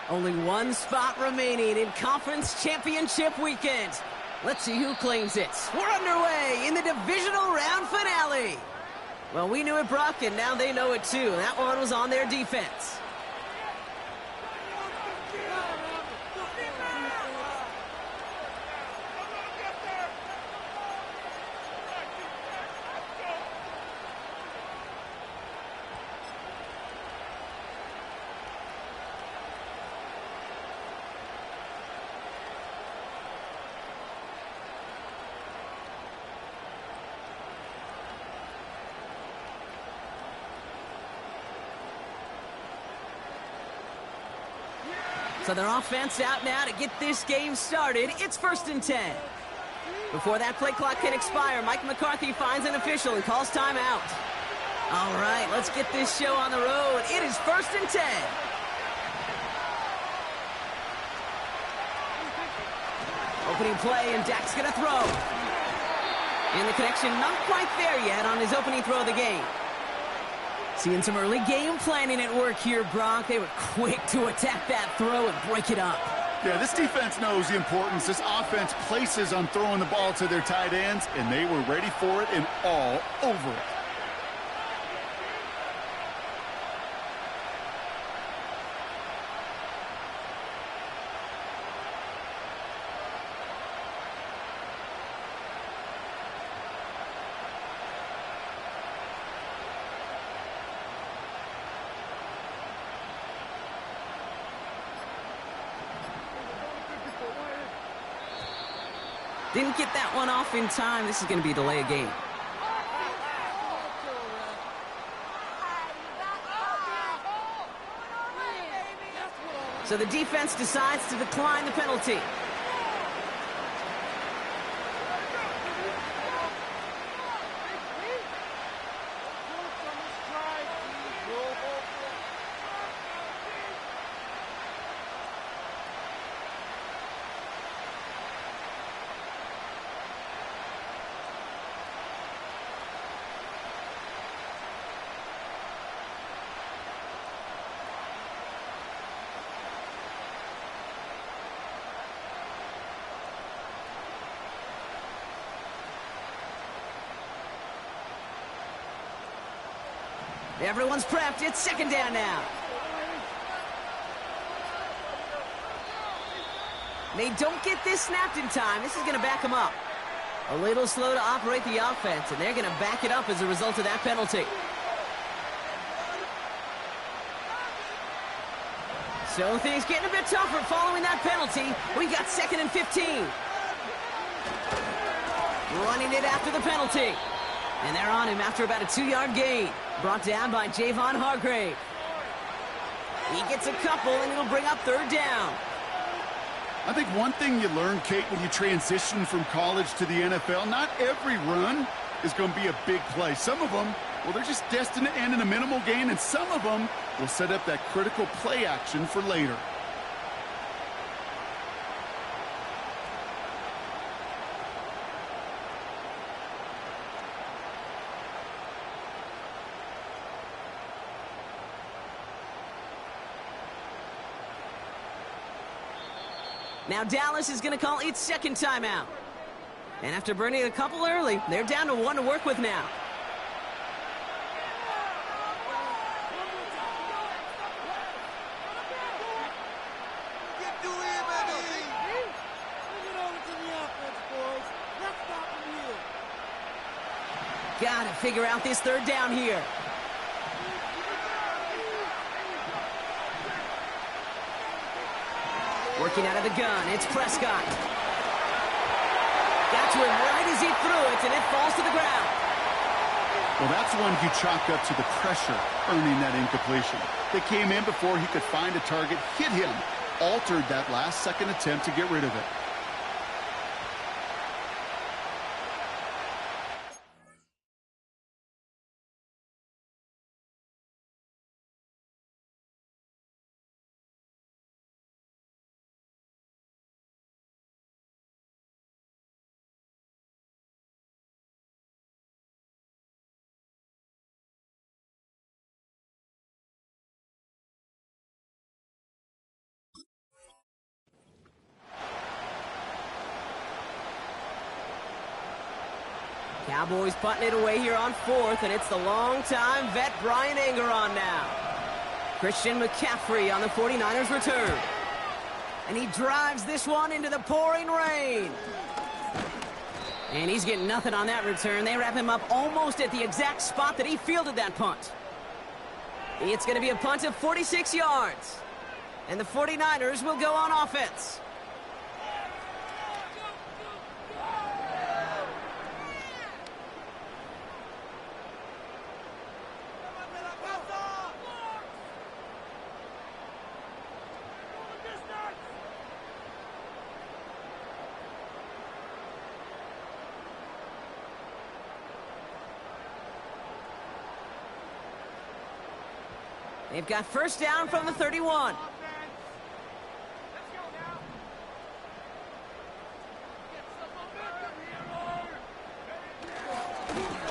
Only one spot remaining in Conference Championship Weekend. Let's see who claims it. We're underway in the divisional round finale. Well, we knew it, Brock, and now they know it too. That one was on their defense. So their offense out now to get this game started. It's 1st and 10. Before that play clock can expire, Mike McCarthy finds an official and calls timeout. All right, let's get this show on the road. It is 1st and 10. Opening play, and Dak's going to throw. And the connection not quite there yet on his opening throw of the game. Seeing some early game planning at work here, Brock. They were quick to attack that throw and break it up. Yeah, this defense knows the importance this offense places on throwing the ball to their tight ends, and they were ready for it and all over it. Didn't get that one off in time. This is going to be a delay of game. So the defense decides to decline the penalty. Everyone's prepped. It's 2nd down now. They don't get this snapped in time. This is going to back them up. A little slow to operate the offense, and they're going to back it up as a result of that penalty. So things getting a bit tougher following that penalty. We got 2nd and 15. Running it after the penalty. And they're on him after about a 2-yard gain. Brought down by Javon Hargrave. He gets a couple, and it'll bring up 3rd down. I think one thing you learn, Kate, when you transition from college to the NFL, not every run is going to be a big play. Some of them, well, they're just destined to end in a minimal gain, and some of them will set up that critical play action for later. Now Dallas is going to call its 2nd timeout. And after burning a couple early, they're down to 1 to work with now. Got to figure out this 3rd down here. Working out of the gun, it's Prescott. Got to him right as he threw it, and it falls to the ground. Well, that's one you chalk up to the pressure earning that incompletion. They came in before he could find a target, hit him, altered that last-second attempt to get rid of it. Cowboys putting it away here on 4th, and it's the longtime vet Brian Anger on now. Christian McCaffrey on the 49ers return. And he drives this one into the pouring rain. And he's getting nothing on that return. They wrap him up almost at the exact spot that he fielded that punt. It's going to be a punt of 46 yards. And the 49ers will go on offense. They've got first down from the 31.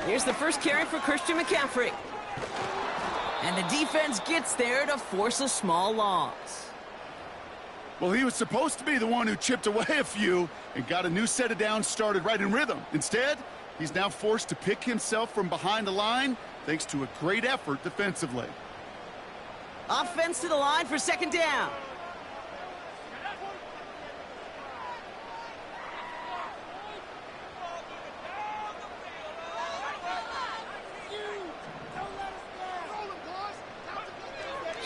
Here's the first carry for Christian McCaffrey. And the defense gets there to force a small loss. Well, he was supposed to be the one who chipped away a few and got a new set of downs started right in rhythm. Instead, he's now forced to pick himself from behind the line thanks to a great effort defensively. Offense to the line for second down.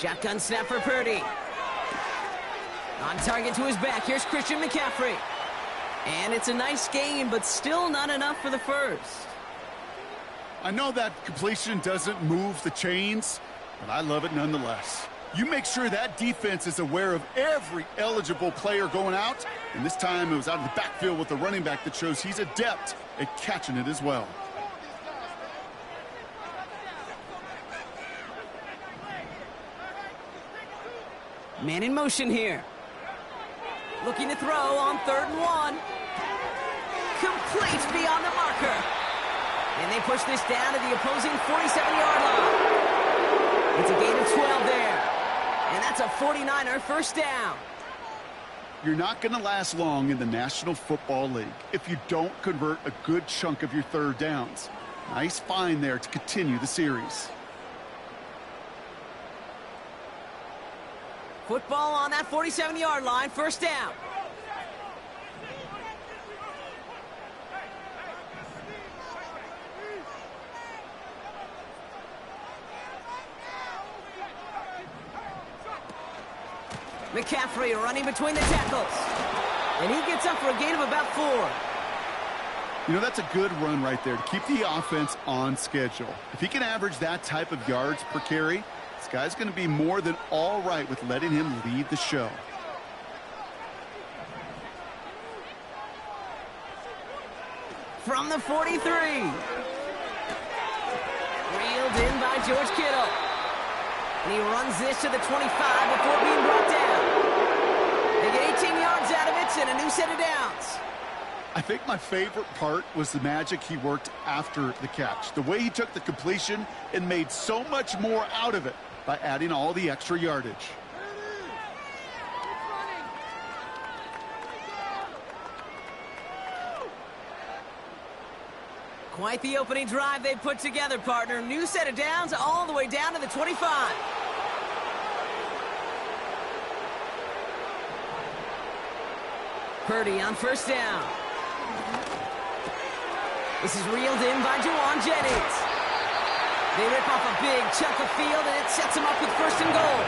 Shotgun snap for Purdy. On target to his back. Here's Christian McCaffrey. And it's a nice game, but still not enough for the first. I know that completion doesn't move the chains, but I love it nonetheless. You make sure that defense is aware of every eligible player going out, and this time it was out of the backfield with the running back that shows he's adept at catching it as well. Man in motion here. Looking to throw on 3rd and 1. Complete beyond the marker. And they push this down to the opposing 47-yard line. It's a gain of 12 there. And that's a 49er first down. You're not going to last long in the National Football League if you don't convert a good chunk of your third downs. Nice find there to continue the series. Football on that 47-yard line, first down. McCaffrey running between the tackles. And he gets up for a gain of about 4. You know, that's a good run right there to keep the offense on schedule. If he can average that type of yards per carry, this guy's going to be more than all right with letting him lead the show. From the 43. Reeled in by George Kittle. And he runs this to the 25 before being brought down. They get 18 yards out of it and a new set of downs. I think my favorite part was the magic he worked after the catch. The way he took the completion and made so much more out of it by adding all the extra yardage. Quite the opening drive they put together, partner. New set of downs all the way down to the 25. Purdy on first down. This is reeled in by Juwan Jennings. They rip off a big chunk of field, and it sets them up with first and goal.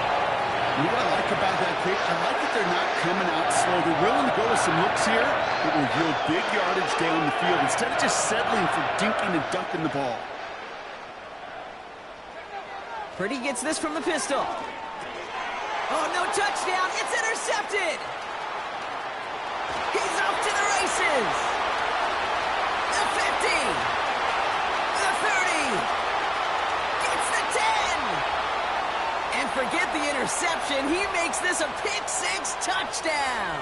You know what I like about that kick? I like that they're not coming out slow. They're willing to go with some looks here that will yield big yardage down the field instead of just settling for dinking and dunking the ball. Purdy gets this from the pistol. Oh, no touchdown. It's intercepted. He's off to the races. The 50. The 30. Gets the 10. And forget the interception. He makes this a pick-6 touchdown.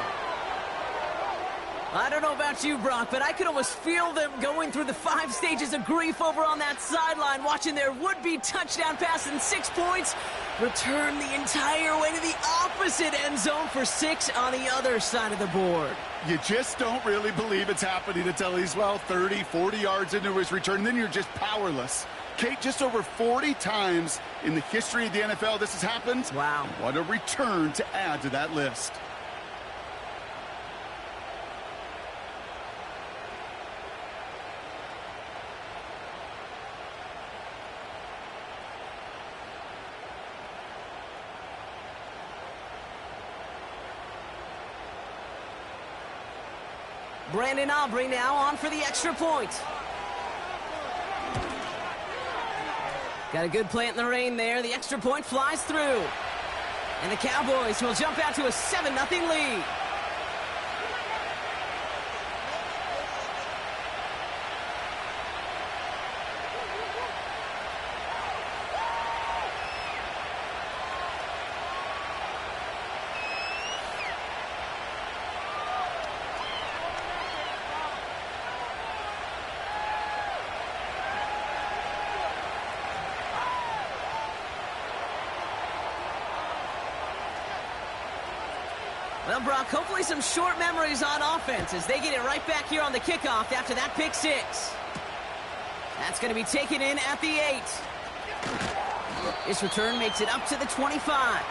I don't know about you, Brock, but I could almost feel them going through the 5 stages of grief over on that sideline, watching their would-be touchdown pass in 6 points return the entire way to the opposite end zone for 6 on the other side of the board. You just don't really believe it's happening until he's, well, 30, 40 yards into his return. Then you're just powerless. Kate, just over 40 times in the history of the NFL this has happened. Wow. What a return to add to that list. Brandon Aubrey now on for the extra point. Got a good plant in the rain there. The extra point flies through. And the Cowboys will jump out to a 7-0 lead. Well, Brock, hopefully some short memories on offense as they get it right back here on the kickoff after that pick 6. That's going to be taken in at the 8. This return makes it up to the 25.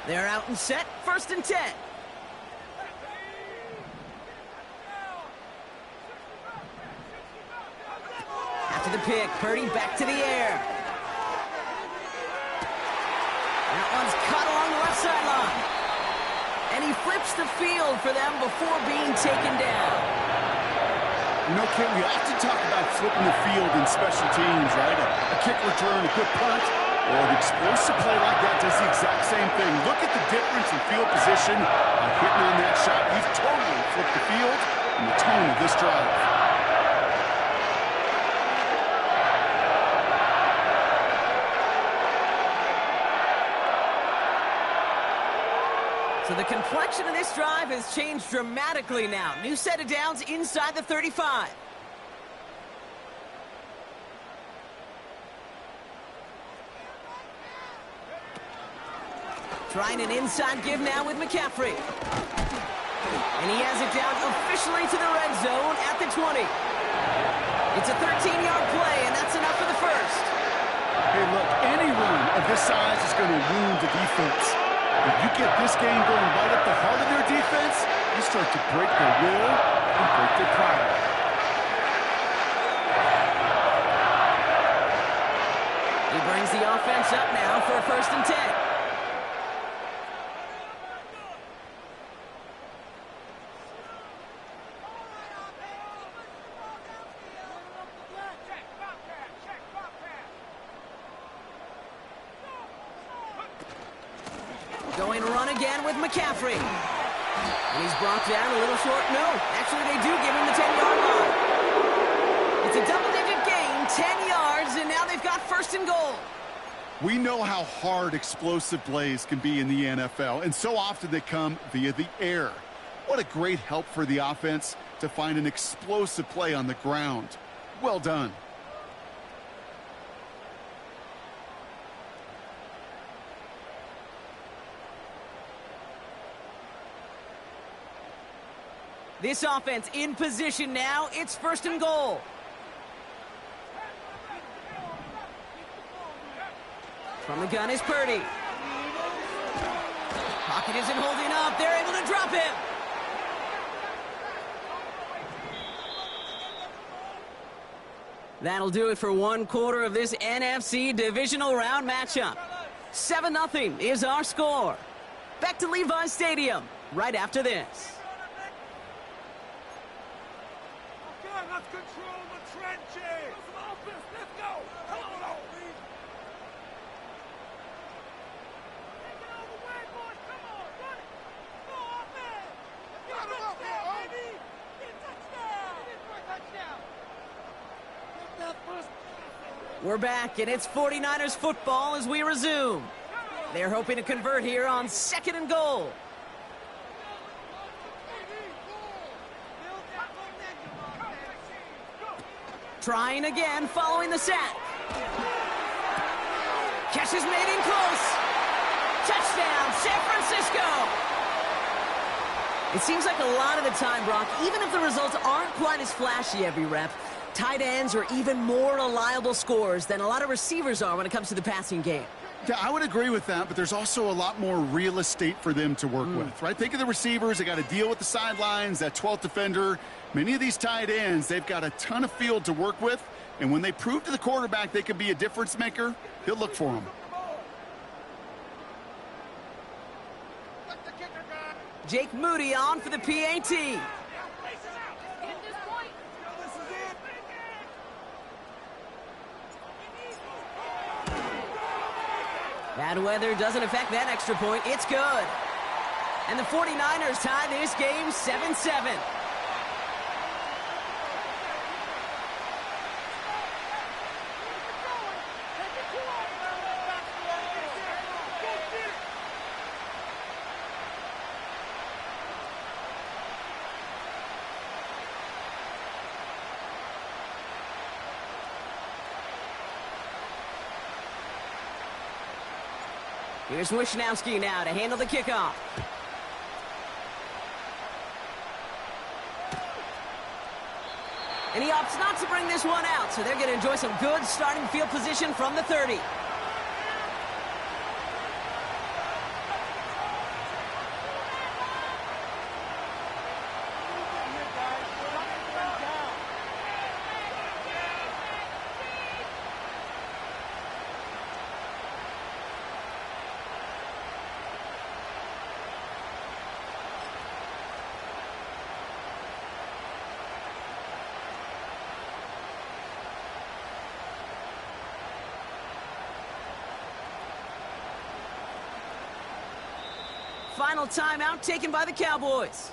They're out and set, 1st and 10. After the pick, Purdy back to the air. That one's caught along the left sideline. And he flips the field for them before being taken down. You know, Ken, we often talk about flipping the field in special teams, right? A kick return, a good punt. Or an explosive play like that does the exact same thing. Look at the difference in field position. By hitting on that shot, you've totally flipped the field and the tone of this drive. So the complexion of this drive has changed dramatically now. New set of downs inside the 35. Trying an inside give now with McCaffrey. And he has it down officially to the red zone at the 20. It's a 13-yard play, and that's enough for the first. Hey, look, any run of this size is going to wound the defense. If you get this game going right at the heart of their defense, you start to break their will and break their pride. He brings the offense up now for a 1st and 10. Going run again with McCaffrey. And he's brought down a little short. No, actually they do give him the 10-yard line. It's a double-digit gain, 10 yards, and now they've got 1st and goal. We know how hard explosive plays can be in the NFL, and so often they come via the air. What a great help for the offense to find an explosive play on the ground. Well done. This offense in position now. It's 1st and goal. From the gun is Purdy. Pocket isn't holding up. They're able to drop him. That'll do it for 1/4 of this NFC divisional round matchup. 7-0 is our score. Back to Levi's Stadium right after this. Let's control the trenches! Let's go! Come on! We're back, and it's 49ers football as we resume. They're hoping to convert here on 2nd and goal. Trying again following the sack. Catch is made in close. Touchdown, San Francisco. It seems like a lot of the time, Brock, even if the results aren't quite as flashy every rep, tight ends are even more reliable scorers than a lot of receivers are when it comes to the passing game. Yeah, I would agree with that, but there's also a lot more real estate for them to work with, right? Think of the receivers. They got to deal with the sidelines, that 12th defender. Many of these tight ends, they've got a ton of field to work with, and when they prove to the quarterback they can be a difference maker, he'll look for them. Jake Moody on for the PAT. Bad weather doesn't affect that extra point. It's good. And the 49ers tie this game 7-7. Here's Wishnowski now to handle the kickoff. And he opts not to bring this one out, so they're going to enjoy some good starting field position from the 30. Final timeout taken by the Cowboys.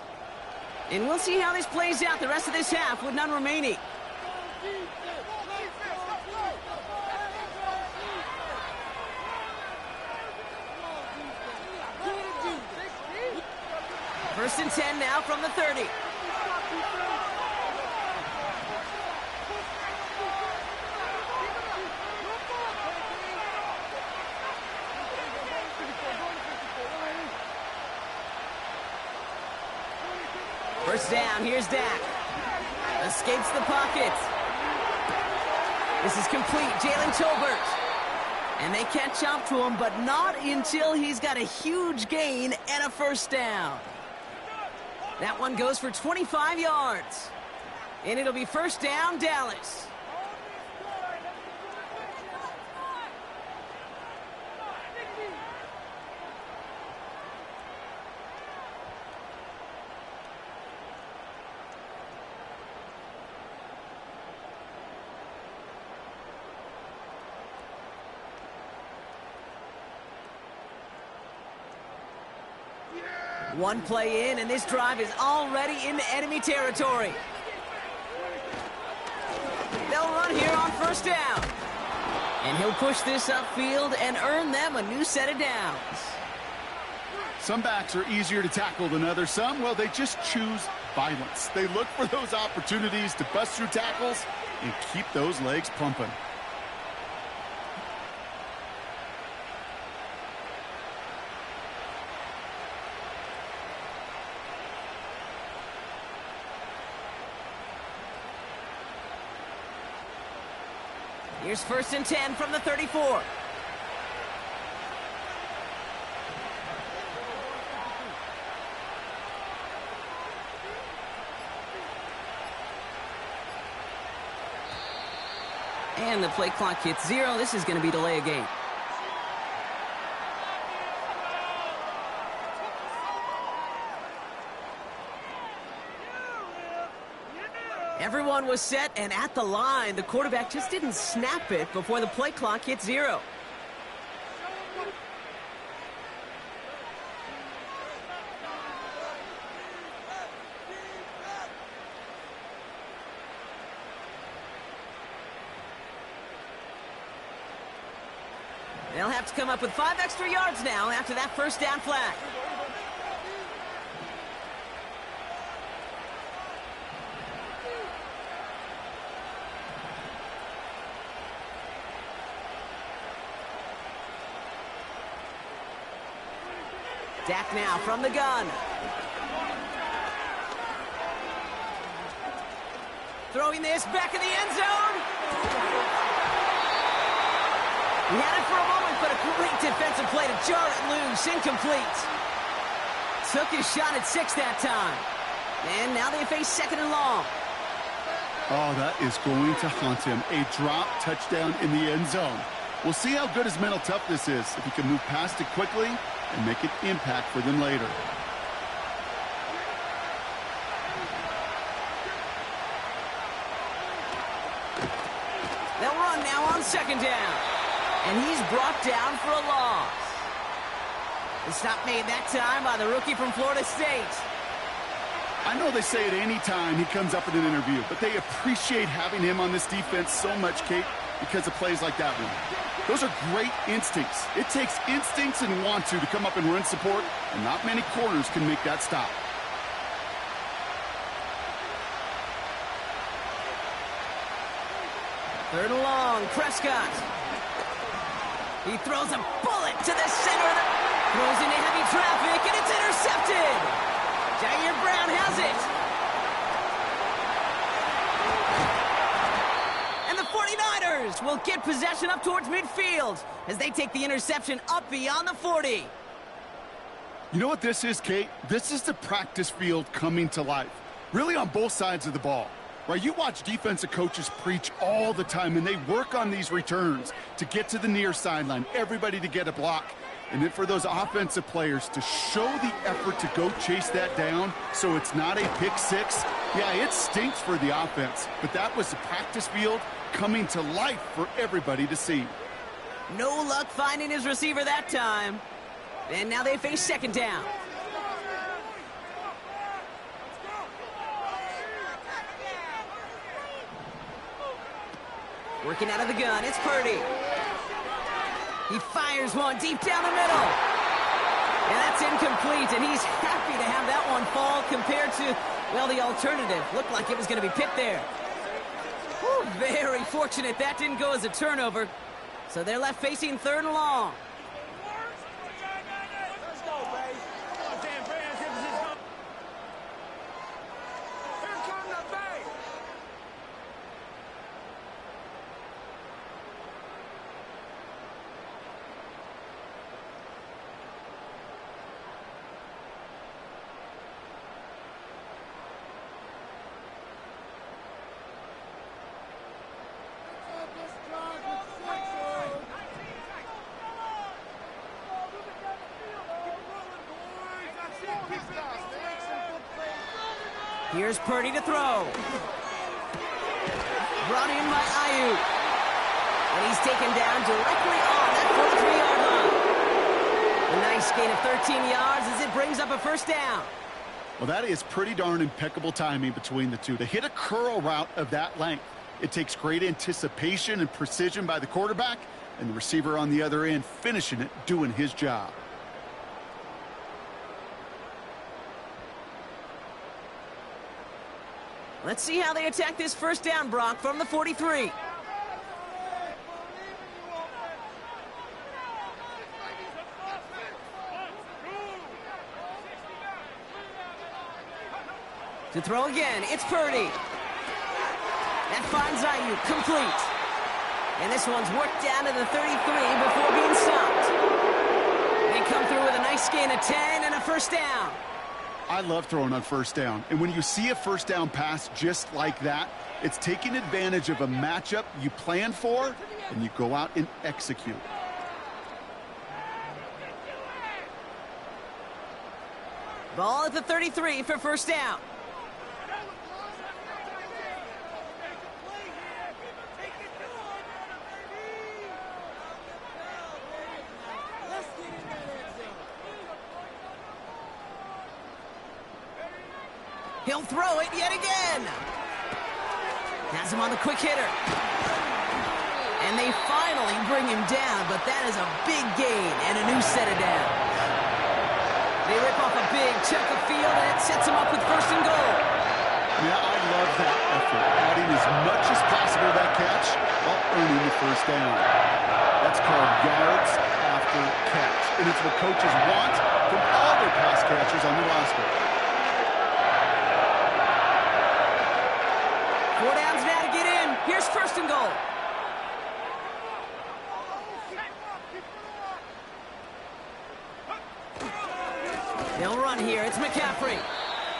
And we'll see how this plays out the rest of this half with none remaining. First and 10 now from the 30. First down, here's Dak. Escapes the pocket. This is complete, Jalen Tolbert. And they catch up to him, but not until he's got a huge gain and a first down. That one goes for 25 yards. And it'll be first down, Dallas. One play in, and this drive is already into enemy territory. They'll run here on first down. And he'll push this upfield and earn them a new set of downs. Some backs are easier to tackle than others. Some, well, they just choose violence. They look for those opportunities to bust through tackles and keep those legs pumping. Here's first and 10 from the 34. And the play clock hits 0. This is going to be delay a game. Everyone was set and at the line. The quarterback just didn't snap it before the play clock hit 0. They'll have to come up with 5 extra yards now after that first down flag. Dak now from the gun. Throwing this back in the end zone. He had it for a moment, but a great defensive play to jar it loose. Incomplete. Took his shot at 6 that time. And now they face 2nd and long. Oh, that is going to haunt him. A drop touchdown in the end zone. We'll see how good his mental toughness is, if he can move past it quickly and make an impact for them later. They'll run now on 2nd down. And he's brought down for a loss. The stop made that time by the rookie from Florida State. I know they say it any time he comes up in an interview, but they appreciate having him on this defense so much, Kate, because of plays like that one. Those are great instincts. It takes instincts and want to come up and run support, and not many corners can make that stop. Third and long, Prescott. He throws a bullet to the center of the... Throws into heavy traffic, and it's intercepted. Jair Brown has it. And the 49ers will get possession up towards midfield as they take the interception up beyond the 40. You know what this is, Kate? This is the practice field coming to life. Really on both sides of the ball. Right, you watch defensive coaches preach all the time, and they work on these returns to get to the near sideline, everybody to get a block. And then for those offensive players to show the effort to go chase that down so it's not a pick six, yeah, it stinks for the offense. But that was the practice field coming to life for everybody to see. No luck finding his receiver that time. And now they face 2nd down. Working out of the gun, it's Purdy. He fires one deep down the middle. And that's incomplete, and he's happy to have that one fall compared to, well, the alternative. Looked like it was going to be Pitt there. Whew, very fortunate that didn't go as a turnover. So they're left facing 3rd and long. Let's go, babe. Madden Fran, here come the bay. Here's Purdy to throw. Brought in by Ayuk. And he's taken down directly on that 43-yard line. A nice gain of 13 yards as it brings up a 1st down. Well, that is pretty darn impeccable timing between the two. To hit a curl route of that length, it takes great anticipation and precision by the quarterback, and the receiver on the other end finishing it, doing his job. Let's see how they attack this 1st down, Brock, from the 43. To throw again, it's Purdy. That finds Ayuk, complete. And this one's worked down to the 33 before being stopped. They come through with a nice gain of 10 and a 1st down. I love throwing on 1st down. And when you see a 1st down pass just like that, it's taking advantage of a matchup you plan for, and you go out and execute. Ball at the 33 for 1st down. He'll throw it yet again. Has him on the quick hitter. And they finally bring him down, but that is a big gain and a new set of downs. They rip off a big chunk of field, and it sets them up with 1st and goal. Yeah, I love that effort, adding as much as possible to that catch while earning the 1st down. That's called yards after catch, and it's what coaches want from all their pass catchers on the roster. 4 downs now to get in. Here's 1st and goal. They'll run here. It's McCaffrey.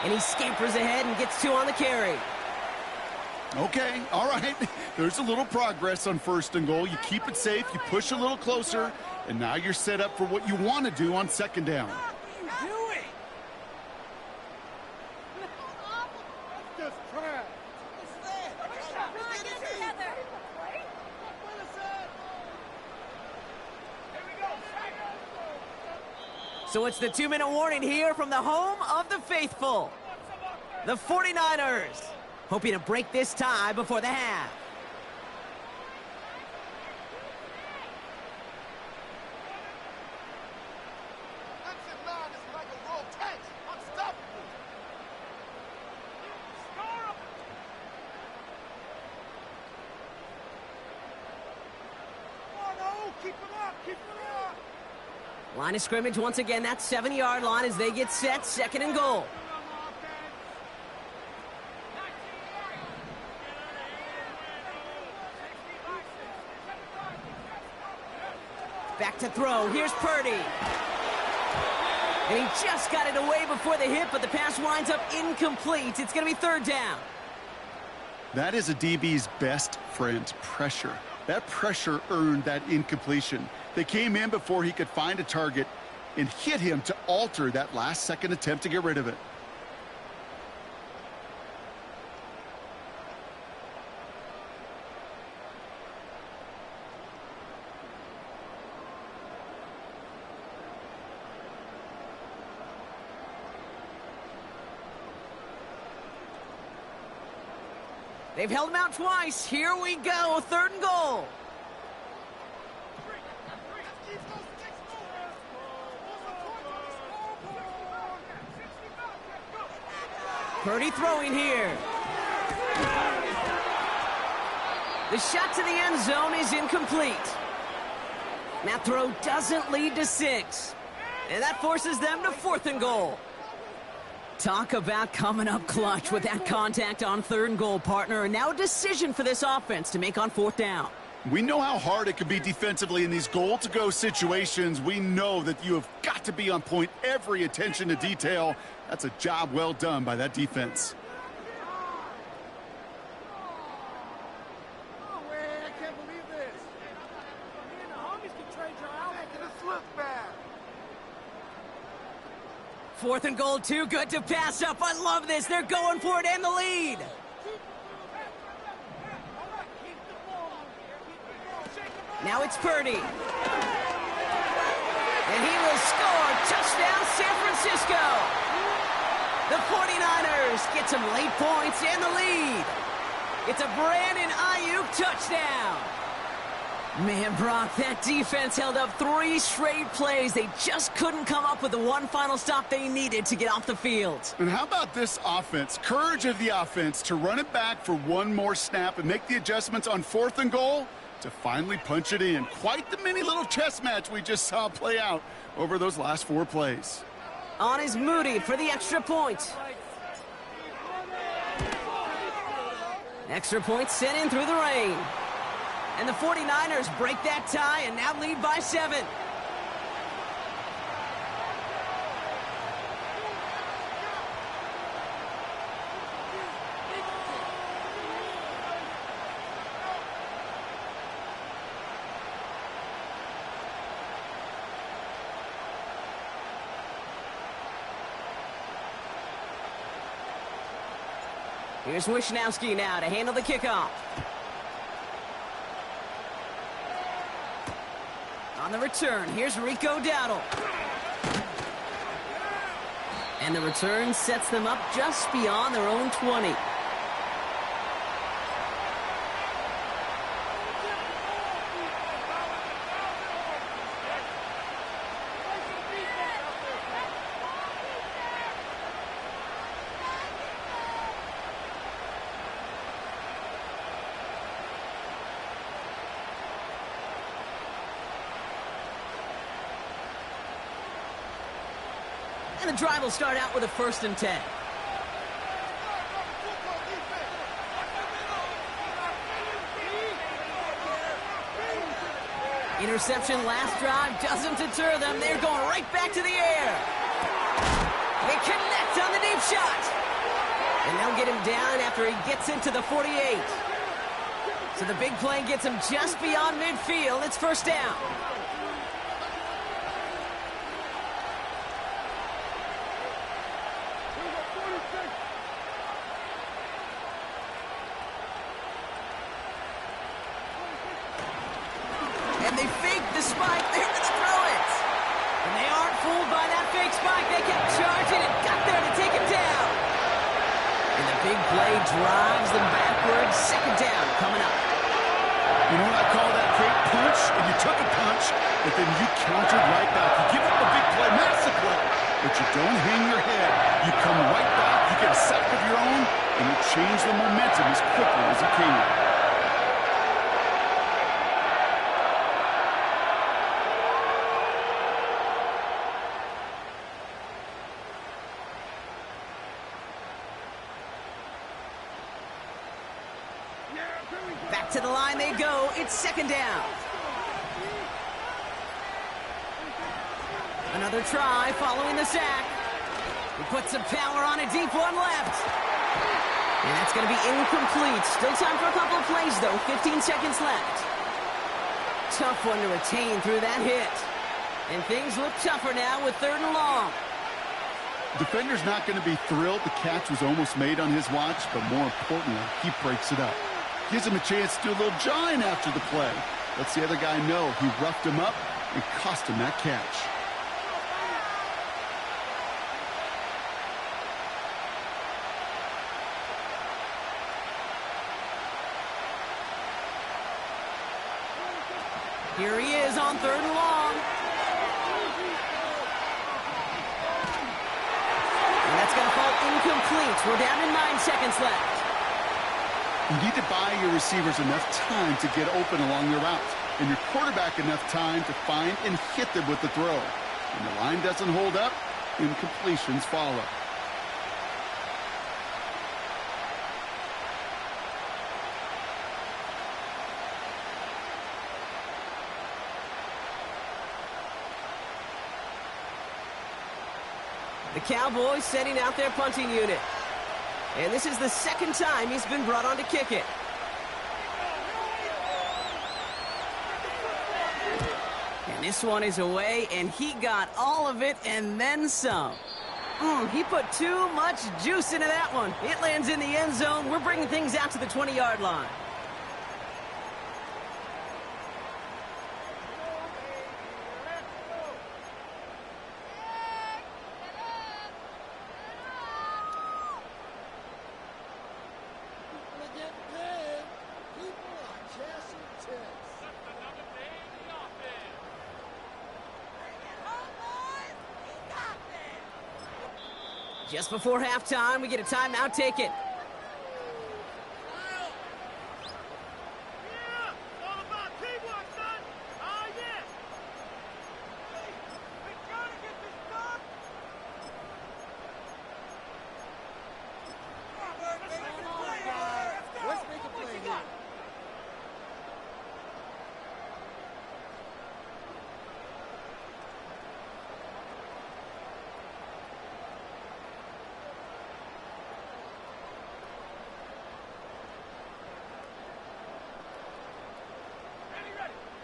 And he scampers ahead and gets 2 on the carry. Okay, all right. There's a little progress on 1st and goal. You keep it safe, you push a little closer, and now you're set up for what you want to do on 2nd down. What are you doing? Just trash. So it's the 2-minute warning here from the home of the faithful. The 49ers hoping to break this tie before the half. Line of scrimmage once again, that 7-yard line as they get set, 2nd and goal. Back to throw, here's Purdy. And he just got it away before the hit, but the pass winds up incomplete. It's going to be 3rd down. That is a DB's best friend, pressure. That pressure earned that incompletion. They came in before he could find a target and hit him to alter that last-second attempt to get rid of it. They've held him out twice. Here we go, 3rd and goal. Purdy throwing here. The shot to the end zone is incomplete. That throw doesn't lead to 6. And that forces them to 4th and goal. Talk about coming up clutch with that contact on 3rd and goal, partner. And now a decision for this offense to make on 4th down. We know how hard it can be defensively in these goal-to-go situations. We know that you have got to be on point, every attention to detail. That's a job well done by that defense. Oh, man, I can't believe this. Me and the homies can trade your out. Making us look bad. 4th and goal, too good to pass up. I love this. They're going for it and the lead. Now it's Purdy. And he will score. Touchdown, San Francisco. The 49ers get some late points and the lead. It's a Brandon Ayuk touchdown. Man, Brock, that defense held up 3 straight plays. They just couldn't come up with the one final stop they needed to get off the field. And how about this offense? Courage of the offense to run it back for one more snap and make the adjustments on 4th and goal to finally punch it in. Quite the mini little chess match we just saw play out over those last 4 plays. On is Moody for the extra point. Extra point sent in through the rain. And the 49ers break that tie and now lead by 7. Here's Wishnowski now to handle the kickoff. On the return, here's Rico Dowdle. And the return sets them up just beyond their own 20. And the drive will start out with a 1st and 10. Interception last drive doesn't deter them. They're going right back to the air. They connect on the deep shot. And they'll get him down after he gets into the 48. So the big play gets him just beyond midfield. It's 1st down. And they fake the spike. They're going to throw it. And they aren't fooled by that fake spike. They kept charging and got there to take him down. And the big play drives them backwards. 2nd down coming up. You know what I call that great punch? And you took a punch, but then you countered right back. You give up a big play, massive play, but you don't hang your head. You come right back, you get a sack of your own, and you change the momentum as quickly as you can. Back to the line they go. It's 2nd down. Another try following the sack. He puts some power on a deep one left. And that's going to be incomplete. Still time for a couple of plays, though. 15 seconds left. Tough one to retain through that hit. And things look tougher now with 3rd and long. Defender's not going to be thrilled the catch was almost made on his watch, but more importantly, he breaks it up. Gives him a chance to do a little jawing after the play. Lets the other guy know he roughed him up and cost him that catch. Here he is on 3rd and long. And that's going to fall incomplete. We're down to 9 seconds left. You need to buy your receivers enough time to get open along their route, and your quarterback enough time to find and hit them with the throw. When the line doesn't hold up, incompletions follow. The Cowboys sending out their punting unit. And this is the 2nd time he's been brought on to kick it. And this one is away, and he got all of it and then some. He put too much juice into that one. It lands in the end zone. We're bringing things out to the 20-yard line. Just before halftime, we get a timeout taken.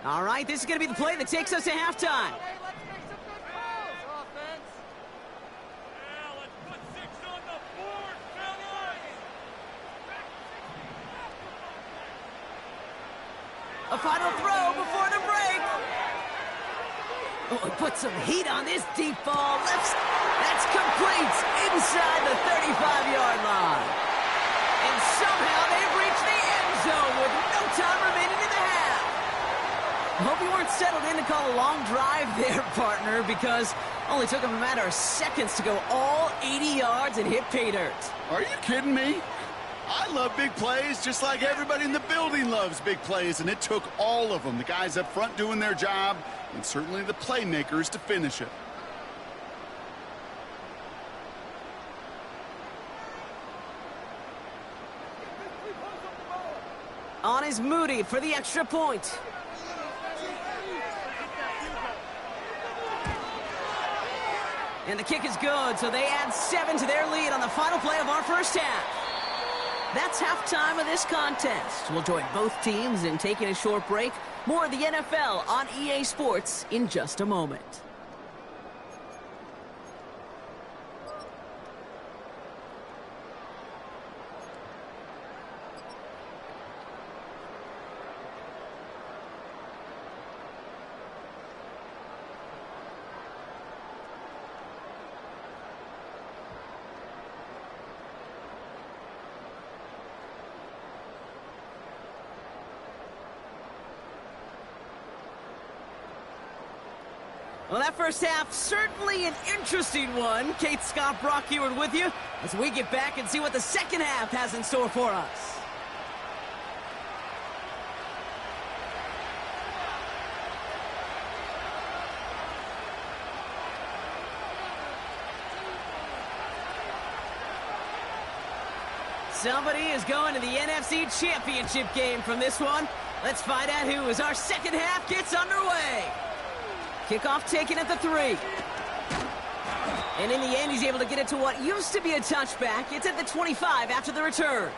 All right, this is going to be the play that takes us to halftime. A final throw before the break. Oh, he put some heat on this deep ball. That's complete inside the 35-yard line. And somehow they've reached the end zone with no time remaining in the half. I hope you weren't settled in to call a long drive there, partner, because only took them a matter of seconds to go all 80 yards and hit pay dirt. Are you kidding me? I love big plays just like everybody in the building loves big plays, and it took all of them. The guys up front doing their job, and certainly the playmakers to finish it. is Moody for the extra point. And the kick is good, so they add 7 to their lead on the final play of our first half. That's halftime of this contest. We'll join both teams in taking a short break. More of the NFL on EA Sports in just a moment. Well, that first half, certainly an interesting one. Kate, Scott, Brock Eward with you as we get back and see what the second half has in store for us. Somebody is going to the NFC Championship game from this one. Let's find out who as our second half gets underway. Kickoff taken at the 3. And in the end, he's able to get it to what used to be a touchback. It's at the 25 after the return.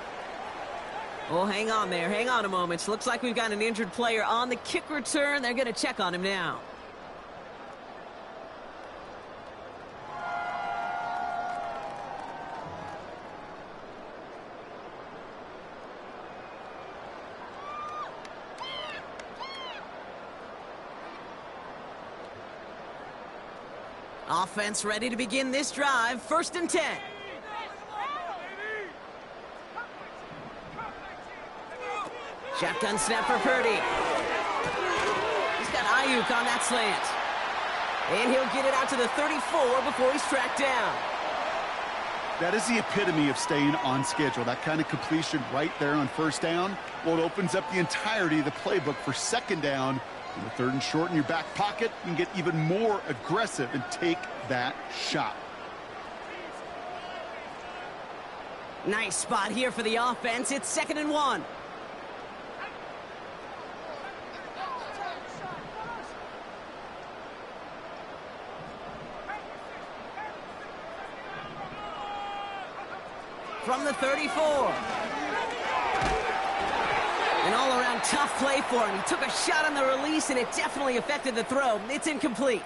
Oh, hang on there. Hang on a moment. Looks like we've got an injured player on the kick return. They're going to check on him now. Offense ready to begin this drive. 1st and 10. Shotgun snap for Purdy. He's got Ayuk on that slant. And he'll get it out to the 34 before he's tracked down. That is the epitome of staying on schedule. That kind of completion right there on 1st down. Well, it opens up the entirety of the playbook for 2nd down. In the 3rd and short in your back pocket, you can get even more aggressive and take that shot. Nice spot here for the offense. It's 2nd and 1. From the 34. An all-around tough play for him. He took a shot on the release, and it definitely affected the throw. It's incomplete.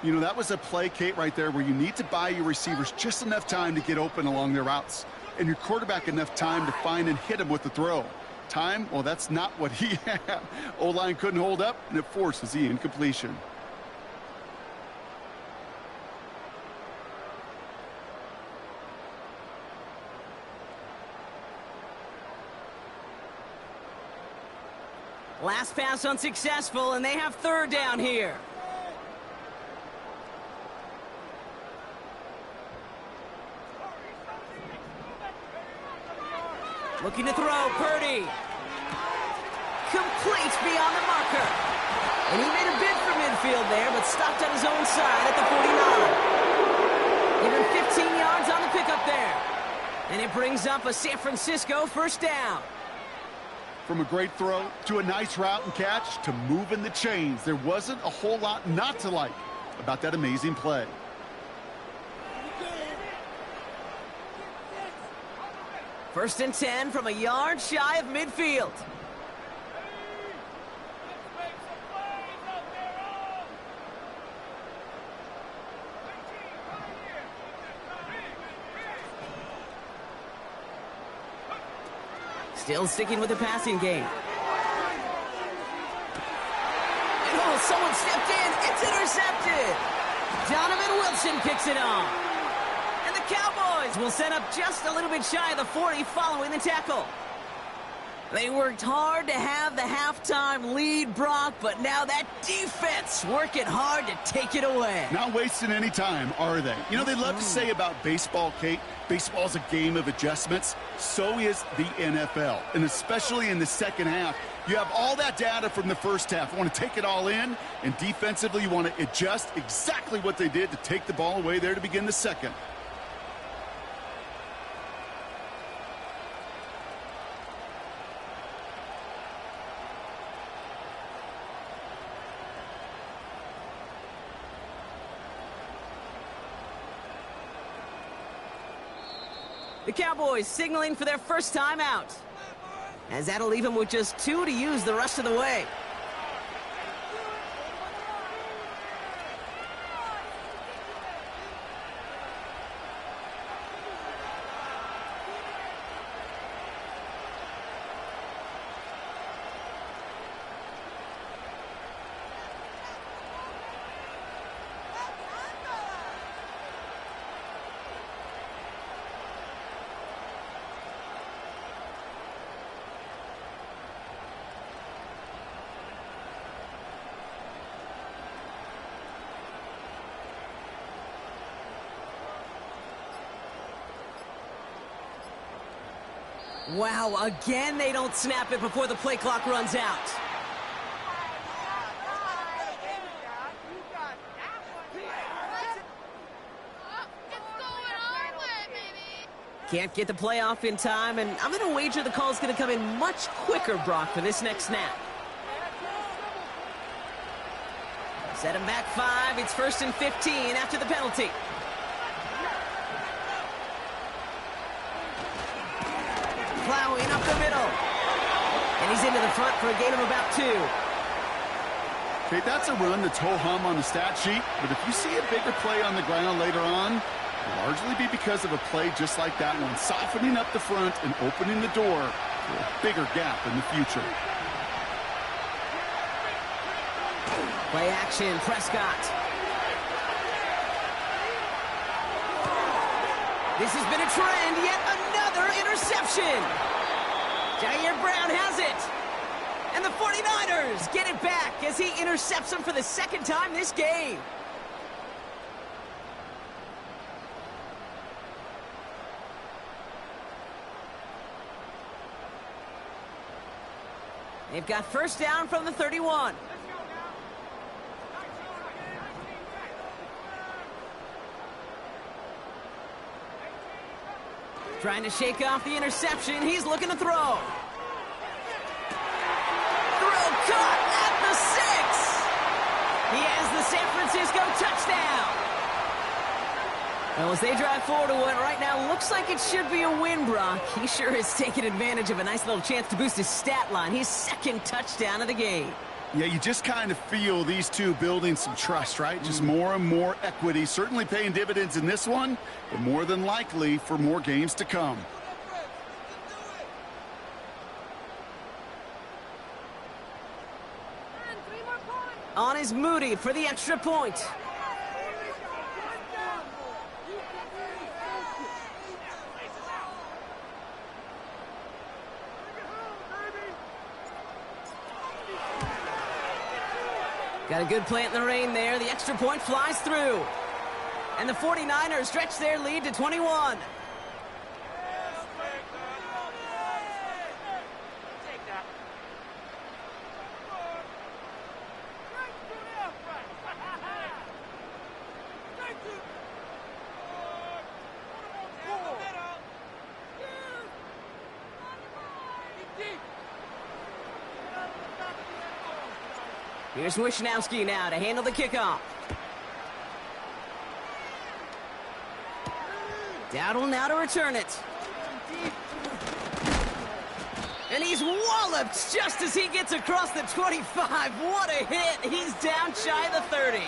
You know, that was a play, Kate, right there where you need to buy your receivers just enough time to get open along their routes, and your quarterback enough time to find and hit him with the throw. Time, well, that's not what he had. O-line couldn't hold up, and it forces the incompletion. Last pass unsuccessful, and they have 3rd down here. Looking to throw, Purdy. Complete beyond the marker. And he made a bid for midfield there, but stopped on his own side at the 49. Even 15 yards on the pickup there. And it brings up a San Francisco 1st down. From a great throw to a nice route and catch to moving the chains, there wasn't a whole lot not to like about that amazing play. First and 10 from a yard shy of midfield. Still sticking with the passing game. Oh, someone stepped in. It's intercepted. Donovan Wilson picks it off. And the Cowboys will set up just a little bit shy of the 40 following the tackle. They worked hard to have the halftime lead, Brock, but now that defense working hard to take it away. Not wasting any time, are they? You know, they love to say about baseball, Kate, baseball's a game of adjustments. So is the NFL, and especially in the second half. You have all that data from the first half. You want to take it all in, and defensively you want to adjust exactly what they did to take the ball away there to begin the second. The Cowboys signaling for their first time out, as that'll leave them with just 2 to use the rest of the way. Wow, again they don't snap it before the play clock runs out. Can't get the play off in time, and I'm going to wager the call's going to come in much quicker, Brock, for this next snap. Set him back 5. It's 1st and 15 after the penalty. Plowing up the middle. And he's into the front for a gain of about 2. Okay, that's a run that's ho-hum on the stat sheet, but if you see a bigger play on the ground later on, it'll largely be because of a play just like that one, softening up the front and opening the door for a bigger gap in the future. Play action, Prescott. This has been a trend, yet another interception. Jair Brown has it. And the 49ers get it back as he intercepts him for the 2nd time this game. They've got first down from the 31. Trying to shake off the interception. He's looking to throw. Throw caught at the 6. He has the San Francisco touchdown. Well, as they drive forward to what right now looks like it should be a win, Brock, he sure has taken advantage of a nice little chance to boost his stat line. His 2nd touchdown of the game. Yeah, you just kind of feel these two building some trust, right? Just more and more equity. Certainly paying dividends in this one, but more than likely for more games to come. On is Moody for the extra point. Got a good plant in the rain there. The extra point flies through. And the 49ers stretch their lead to 21. Here's Wishnowski now to handle the kickoff. Dowdle now to return it. And he's walloped just as he gets across the 25. What a hit. He's down shy of the 30.